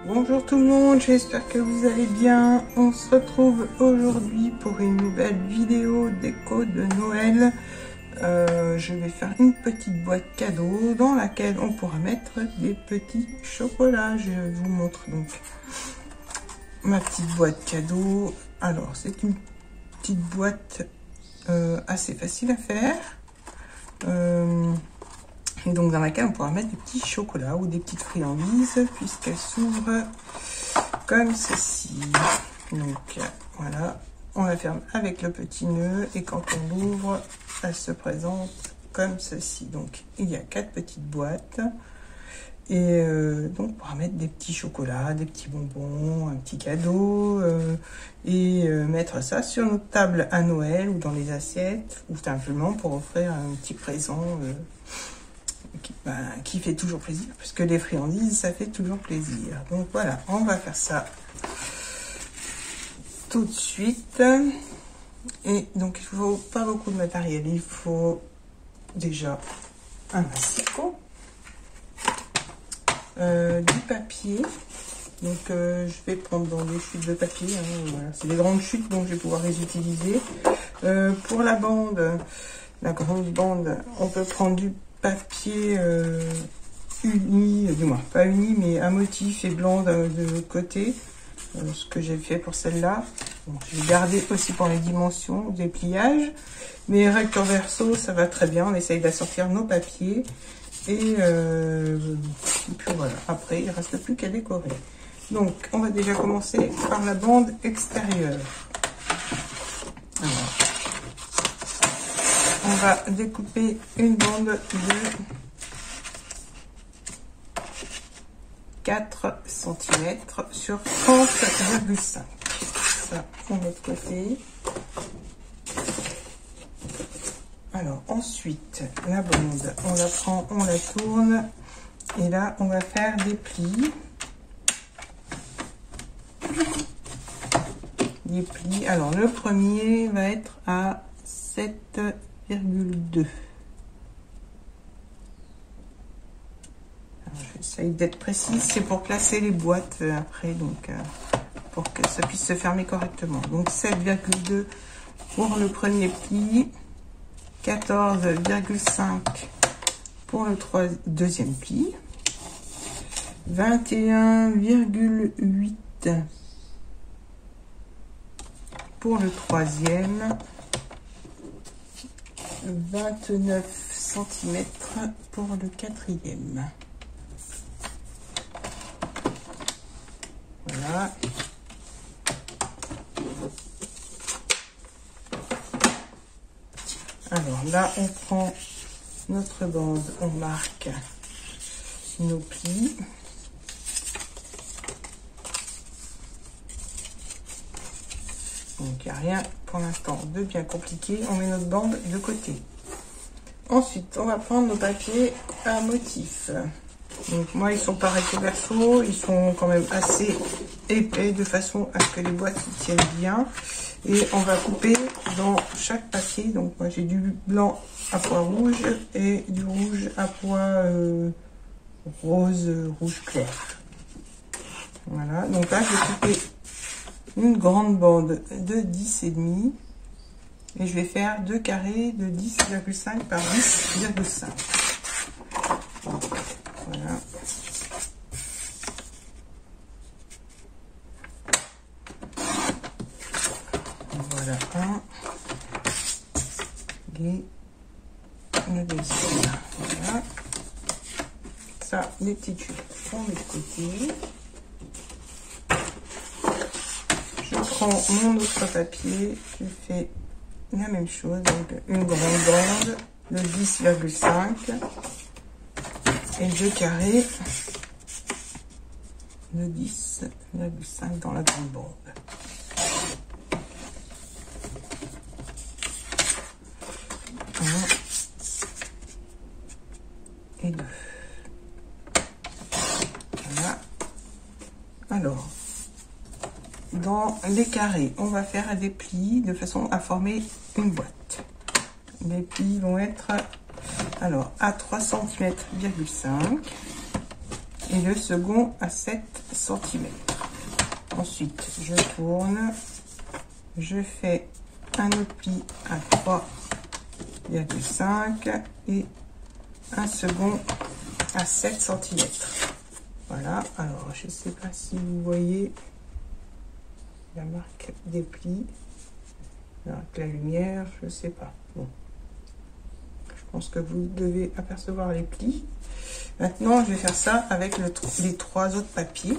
Bonjour tout le monde, j'espère que vous allez bien. On se retrouve aujourd'hui pour une nouvelle vidéo déco de Noël. Je vais faire une petite boîte cadeau dans laquelle on pourra mettre des petits chocolats. Je vous montre donc ma petite boîte cadeau. Alors c'est une petite boîte assez facile à faire. Et donc dans laquelle on pourra mettre des petits chocolats ou des petites friandises puisqu'elle s'ouvre comme ceci. Donc voilà, on la ferme avec le petit nœud et quand on l'ouvre, elle se présente comme ceci. Donc il y a 4 petites boîtes et donc on pourra mettre des petits chocolats, des petits bonbons, un petit cadeau et mettre ça sur notre table à Noël ou dans les assiettes ou simplement pour offrir un petit présent qui fait toujours plaisir, parce que les friandises ça fait toujours plaisir. Donc voilà, on va faire ça tout de suite. Et donc il faut pas beaucoup de matériel, il faut déjà un asticot, du papier. Donc je vais prendre dans des chutes de papier, hein, voilà. C'est des grandes chutes donc je vais pouvoir les utiliser. Pour la bande, la grande bande, on peut prendre du papier uni, du moins pas uni mais à motif et blanc de l'autre côté, ce que j'ai fait pour celle-là. Bon, je vais garder aussi pour les dimensions des pliages, mais recto verso ça va très bien. On essaye d'assortir nos papiers et puis voilà, après il reste plus qu'à décorer. Donc on va déjà commencer par la bande extérieure. Alors, on va découper une bande de 4 cm sur 30,5. Ça, on met de côté. Alors, ensuite, la bande, on la prend, on la tourne. Et là, on va faire des plis. Des plis. Alors, le premier va être à 7,2. J'essaye d'être précise, c'est pour placer les boîtes après, donc pour que ça puisse se fermer correctement. Donc 7,2 pour le premier pli, 14,5 pour le deuxième pli, 21,8 pour le troisième, 29 cm pour le quatrième. Voilà. Alors là, on prend notre bande, on marque nos plis. Donc il n'y a rien pour l'instant de bien compliqué. On met notre bande de côté. Ensuite, on va prendre nos papiers à motif. Donc moi, ils sont pas recto verso, ils sont quand même assez épais de façon à ce que les boîtes tiennent bien. Et on va couper dans chaque papier. Donc moi, j'ai du blanc à pois rouge et du rouge à pois rose, rouge clair. Voilà, donc là, je vais couper une grande bande de 10,5 et je vais faire 2 carrés de 10,5 par 10,5. Voilà. Voilà un. Et le deuxième. Voilà. Ça, les petites chutes, on met de côté. Je prends mon autre papier. Je fais la même chose. Donc une grande bande de 10,5. Et 2 carrés de 10,5 dans la grande bande. Un et 2. Voilà. Alors, dans les carrés, on va faire des plis de façon à former une boîte. Les plis vont être alors à 3 cm,5 et le second à 7 cm. Ensuite, je tourne, je fais un autre pli à 3,5 et un second à 7 cm. Voilà, alors je ne sais pas si vous voyez la marque des plis avec la lumière, je ne sais pas. Bon, je pense que vous devez apercevoir les plis. Maintenant, je vais faire ça avec les 3 autres papiers.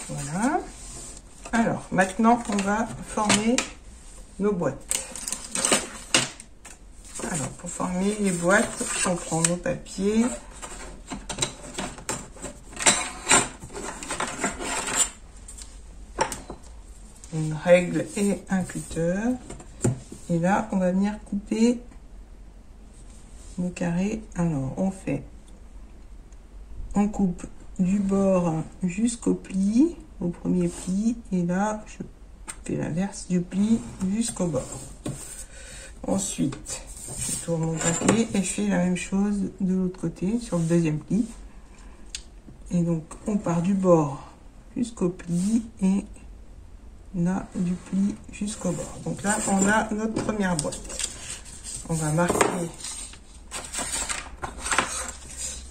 Voilà. Alors, maintenant, on va former nos boîtes. Alors, pour former les boîtes, on prend nos papiers. Une règle et un cutter. Et là, on va venir couper nos carrés. Alors, on coupe du bord jusqu'au pli, au premier pli. Et là, je fais l'inverse du pli jusqu'au bord. Ensuite, je tourne mon papier et je fais la même chose de l'autre côté sur le deuxième pli. Et donc, on part du bord jusqu'au pli et là, du pli jusqu'au bord. Donc là, on a notre première boîte. On va marquer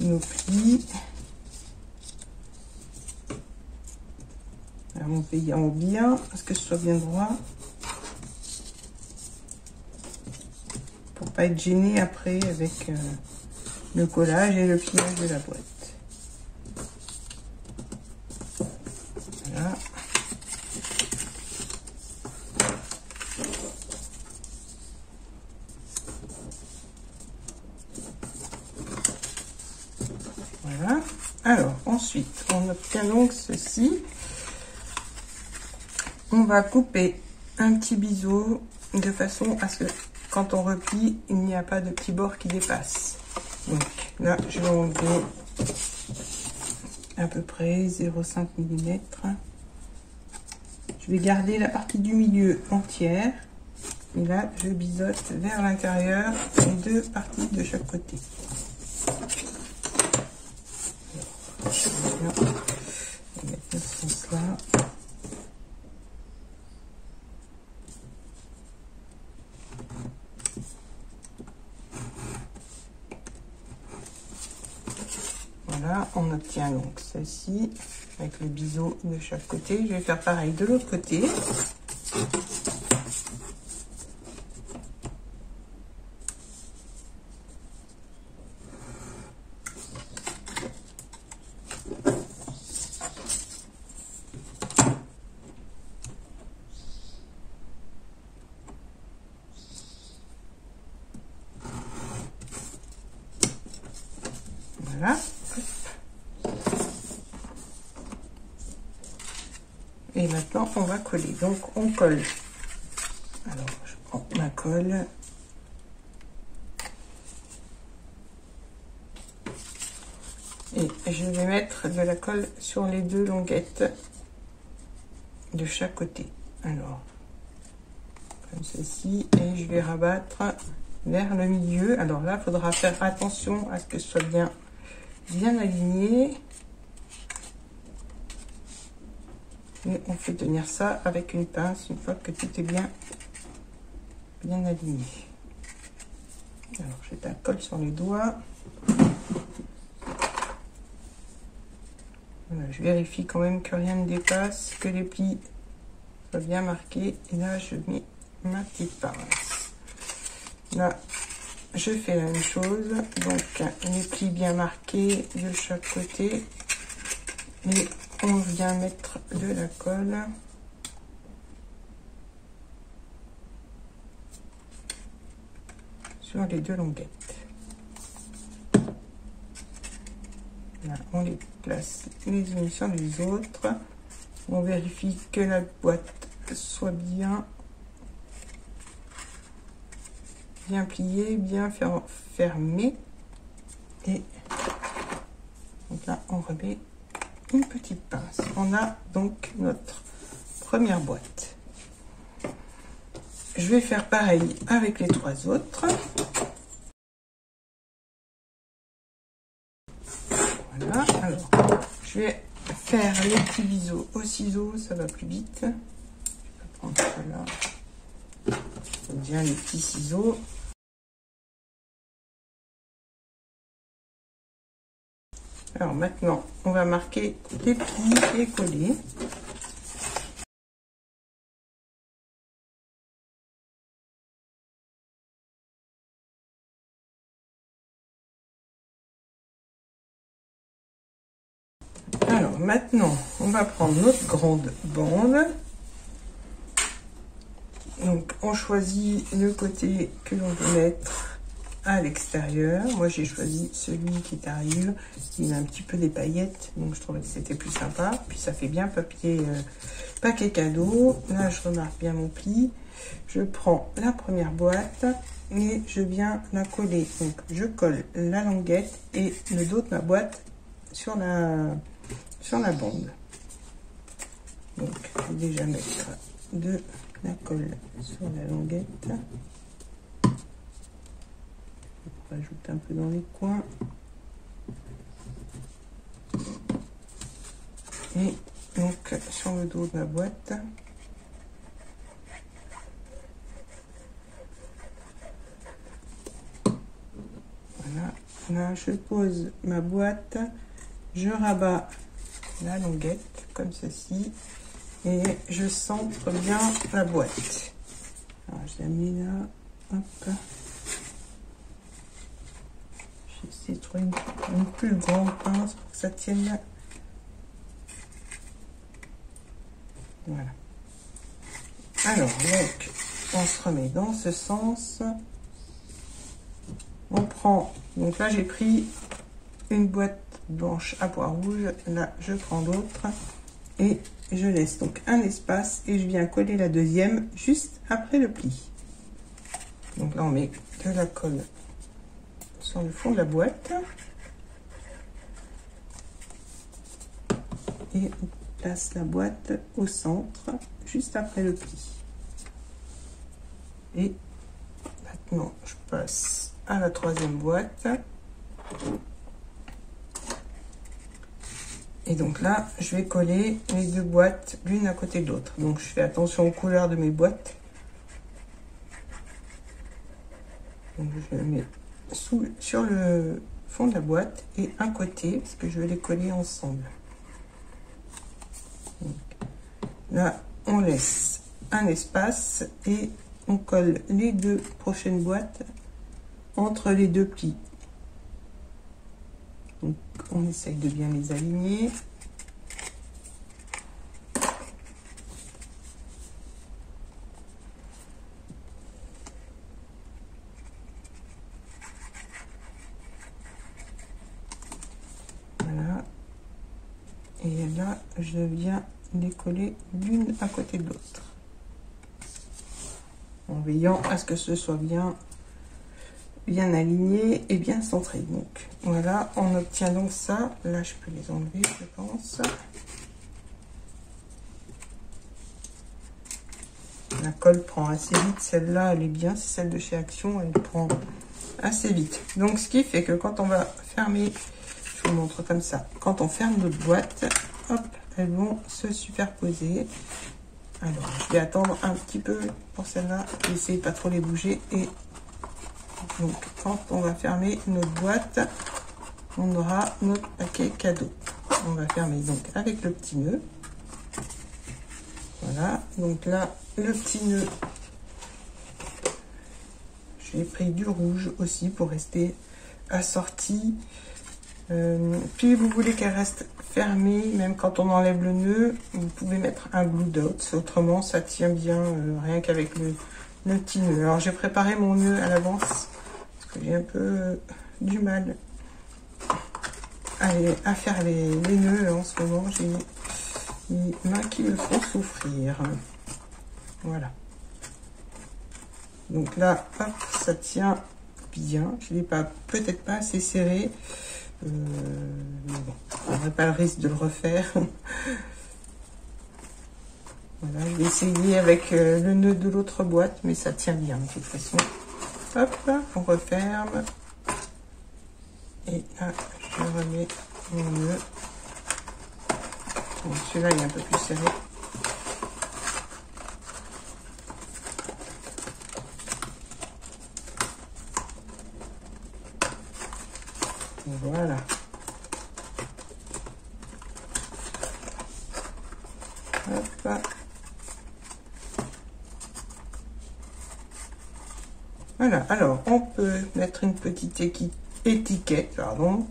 nos plis. Alors, on paye en bien, parce que ce soit bien droit. Pour pas être gêné après avec le collage et le pliage de la boîte. Voilà. Voilà. Alors, ensuite, on obtient donc ceci. On va couper un petit biseau de façon à ce que quand on replie, il n'y a pas de petit bord qui dépasse. Donc là, je vais enlever à peu près 0,5 mm. Je vais garder la partie du milieu entière. Et là, je biseaute vers l'intérieur les 2 parties de chaque côté. Alors, je vais mettre dans ce sens-là. Voilà, on obtient donc ceci avec le biseau de chaque côté. Je vais faire pareil de l'autre côté. Voilà. Et maintenant, on va coller. Donc, on colle. Alors, je prends ma colle. Et je vais mettre de la colle sur les 2 longuettes de chaque côté. Alors, comme ceci. Et je vais rabattre vers le milieu. Alors là, il faudra faire attention à ce que ce soit bien aligné. Et on fait tenir ça avec une pince une fois que tout est bien aligné. Alors, j'ai de la colle sur les doigts. Voilà, je vérifie quand même que rien ne dépasse, que les plis soient bien marqués. Et là, je mets ma petite pince. Là, je fais la même chose. Donc, les plis bien marqués de chaque côté. Et on vient mettre de la colle sur les 2 longuettes. Là, on les place les unes sur les autres. On vérifie que la boîte soit bien pliée, bien fermée. Et donc là, on remet une petite pince. On a donc notre première boîte. Je vais faire pareil avec les 3 autres. faire les petits biseaux au ciseau, ça va plus vite. Je vais prendre cela. Bien les petits ciseaux. Alors maintenant, on va marquer les plis et coller. Alors maintenant, on va prendre notre grande bande. Donc on choisit le côté que l'on veut mettre à l'extérieur. Moi j'ai choisi celui qui est à rayures. Il a un petit peu des paillettes, donc je trouvais que c'était plus sympa. Puis ça fait bien papier, paquet cadeau. Là je remarque bien mon pli. Je prends la première boîte et je viens la coller. Donc je colle la languette et le dos de ma boîte sur la bande. Donc je vais déjà mettre de la colle sur la languette. Je rajoute un peu dans les coins. Et donc sur le dos de ma boîte. Voilà. Là, je pose ma boîte. Je rabats la languette comme ceci. Et je centre bien la boîte. Alors, je la mets là. Hop. J'essaie de trouver une plus grande pince pour que ça tienne là. Voilà. Alors, donc, on se remet dans ce sens. On prend, donc là j'ai pris une boîte blanche à pois rouge. Là, je prends l'autre et je laisse donc un espace et je viens coller la deuxième juste après le pli. Donc là, on met de la colle sur le fond de la boîte et on place la boîte au centre juste après le pli. Et maintenant je passe à la troisième boîte et donc là je vais coller les deux boîtes l'une à côté de l'autre. Donc je fais attention aux couleurs de mes boîtes. Donc je mets sur le fond de la boîte et un côté parce que je vais les coller ensemble. Donc, là on laisse un espace et on colle les deux prochaines boîtes entre les deux plis. Donc on essaye de bien les aligner. Voilà. Et là, je viens les coller l'une à côté de l'autre. En veillant à ce que ce soit bien aligné et bien centré. Donc voilà, on obtient donc ça. Là, je peux les enlever, je pense. La colle prend assez vite. Celle-là, elle est bien. C'est celle de chez Action. Elle prend assez vite. Donc, ce qui fait que quand on va fermer, je vous montre comme ça. Quand on ferme notre boîte, hop, elles vont se superposer. Alors, je vais attendre un petit peu pour celle-là. Essayez de pas trop les bouger. Et donc, quand on va fermer notre boîte, on aura notre paquet cadeau. On va fermer donc avec le petit nœud. Voilà. Donc là, le petit nœud, j'ai pris du rouge aussi pour rester assorti. Puis vous voulez qu'elle reste fermée, même quand on enlève le nœud, vous pouvez mettre un glue dot. Autrement, ça tient bien rien qu'avec le petit nœud. Alors j'ai préparé mon nœud à l'avance parce que j'ai un peu du mal à faire les nœuds en ce moment. J'ai mes mains qui me font souffrir. Voilà. Donc là, hop, ça tient bien. Je l'ai peut-être pas assez serré. Mais bon, on n'aurait pas le risque de le refaire. Voilà, je vais essayer avec le nœud de l'autre boîte, mais ça tient bien de toute façon. Hop, on referme. Et là, je remets mon nœud. Bon, celui-là, il est un peu plus serré. Voilà. Hop. Voilà, alors on peut mettre une petite étiquette, pardon.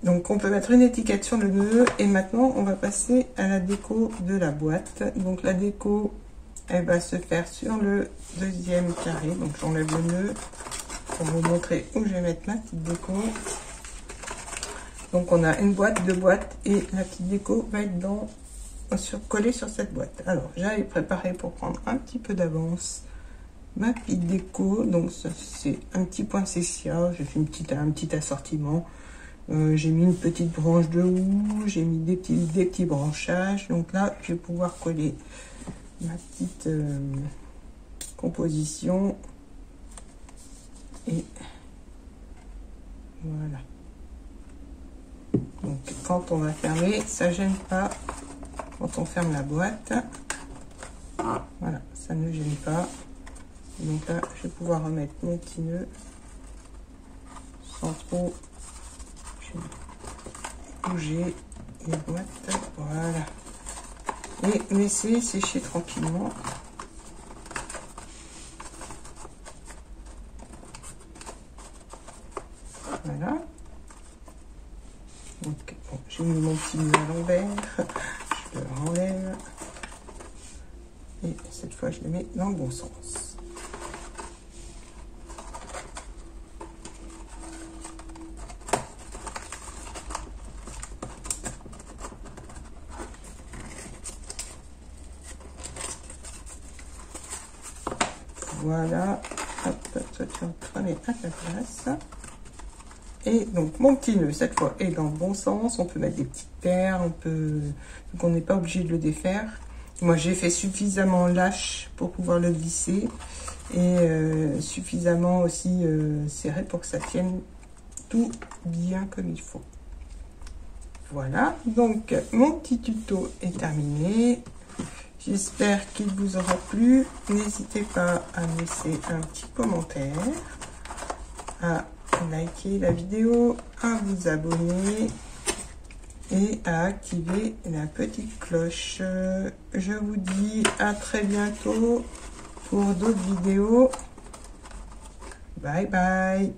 Donc on peut mettre une étiquette sur le nœud et maintenant on va passer à la déco de la boîte. Donc la déco, elle va se faire sur le deuxième carré. Donc j'enlève le nœud pour vous montrer où je vais mettre ma petite déco. Donc on a une boîte, deux boîtes et la petite déco va être collée sur cette boîte. Alors j'avais préparé pour prendre un petit peu d'avance ma petite déco. Donc ça c'est un petit poinsettia, j'ai fait un petit assortiment. J'ai mis une petite branche de houx, j'ai mis des petits branchages. Donc là je vais pouvoir coller ma petite composition et voilà. Donc quand on va fermer, ça gêne pas quand on ferme la boîte. Voilà, ça ne gêne pas. Donc là, je vais pouvoir remettre mon petit nœud sans trop bouger les boîtes. Voilà. Et laisser sécher tranquillement. Voilà. Donc, bon, j'ai mis mon petit nœud à l'envers. Je le renlève. Et cette fois, je le mets dans le bon sens. Voilà, hop, toi tu vas te remettre à ta place. Et donc mon petit nœud cette fois est dans le bon sens. On peut mettre des petites perles, donc on n'est pas obligé de le défaire. Moi j'ai fait suffisamment lâche pour pouvoir le glisser et suffisamment aussi serré pour que ça tienne tout bien comme il faut. Voilà, donc mon petit tuto est terminé. J'espère qu'il vous aura plu. N'hésitez pas à me laisser un petit commentaire, à liker la vidéo, à vous abonner et à activer la petite cloche. Je vous dis à très bientôt pour d'autres vidéos. Bye bye.